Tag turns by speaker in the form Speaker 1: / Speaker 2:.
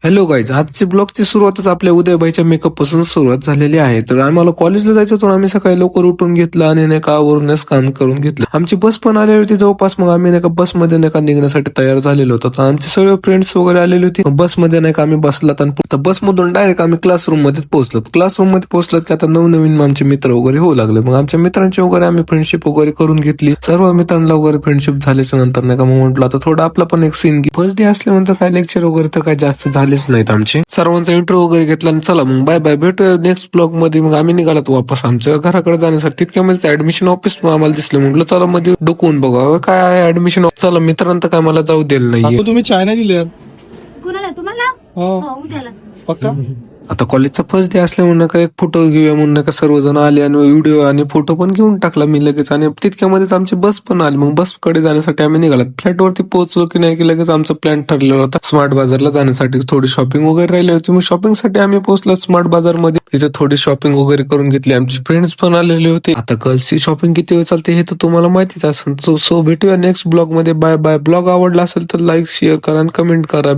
Speaker 1: Hello guys, आजची ब्लॉगची सुरुवातच आपल्या उदयबाईच्या मेकअप पासून सुरुवात झालेली आहे. तर आम्हाला कॉलेजला जायचं होतं, आम्ही सकाळी लवकर उठून घेतलं आणि नाही का आवरूनच काम करून घेतलं. आमची बस पण आलेली होती जवळपास, मग आम्ही नाही का बसमध्ये नाही का निघण्यासाठी तयार झालेलो होतो. तर आमचे सगळे फ्रेंड्स वगैरे आलेली होती. बसमध्ये नाही का आम्ही बसलात आणि बसमधून डायरेक्ट आम्ही क्लासरूम मध्ये पोहोचलो. क्लासरूम मध्ये पोहोचलात की आता नवनवीन आमचे मित्र वगैरे होऊ लागले. मग आमच्या मित्रांची वगैरे आम्ही फ्रेंडशिप वगैरे करून घेतली. सर्व मित्रांना वगैरे फ्रेंडशिप झाल्याच्या नंतर नाही का मग म्हटलं आता थोडं आपला पण एक सीन फर्स्ट डे असल्यानंतर काय लेक्चर वगैरे तर काय जास्त झालेच नाहीत आमचे. सर्वांचा इंटरव्ह्यू वगैरे घेतला आणि चला मग बाय बाय, भेटूया नेक्स्ट ब्लॉग मध्ये. मग आम्ही निघालात वापस आमच्या घराकडे जाण्यासाठी. तितक्यामध्ये ऍडमिशन ऑफिस आम्हाला दिसलं. म्हटलं चला मध्ये डोकवून बघा काय आहे ऍडमिशन. चला मित्रांत काय मला जाऊ दिलं नाहीये.
Speaker 2: तुम्ही चाय नाही दिले
Speaker 3: कुणाला तुम्हाला हो उद्याला
Speaker 2: पक्का.
Speaker 1: आता कॉलेजचा फर्स्ट डे असल्यामुळे का एक फोटो घेऊया म्हणून का सर्वजण आले आणि व्हिडिओ आणि फोटो पण घेऊन टाकला मी लगेच. आणि तितक्यामध्येच आमची बस पण आली. मग बस कडे जाण्यासाठी आम्ही निघाला. फ्लॅट वरती पोहोचलो की नाही की लगेच आमचा प्लॅन ठरलेला होता स्मार्ट बाजारला जाण्यासाठी. थोडी शॉपिंग वगैरे राहिली होती. मग शॉपिंग साठी आम्ही पोहोचलो स्मार्ट बाजार मध्ये. तिथे थोडी शॉपिंग वगैरे करून घेतली. आमचे फ्रेंड्स पण आलेले होते. आता गर्ल्सची शॉपिंग किती वेळ चालते हे तर तुम्हाला माहितीच असेल. सो भेटूया नेक्स्ट ब्लॉग मध्ये. Bye bye. ब्लॉग आवडला असेल तर लाईक शेअर करा आणि कमेंट करा.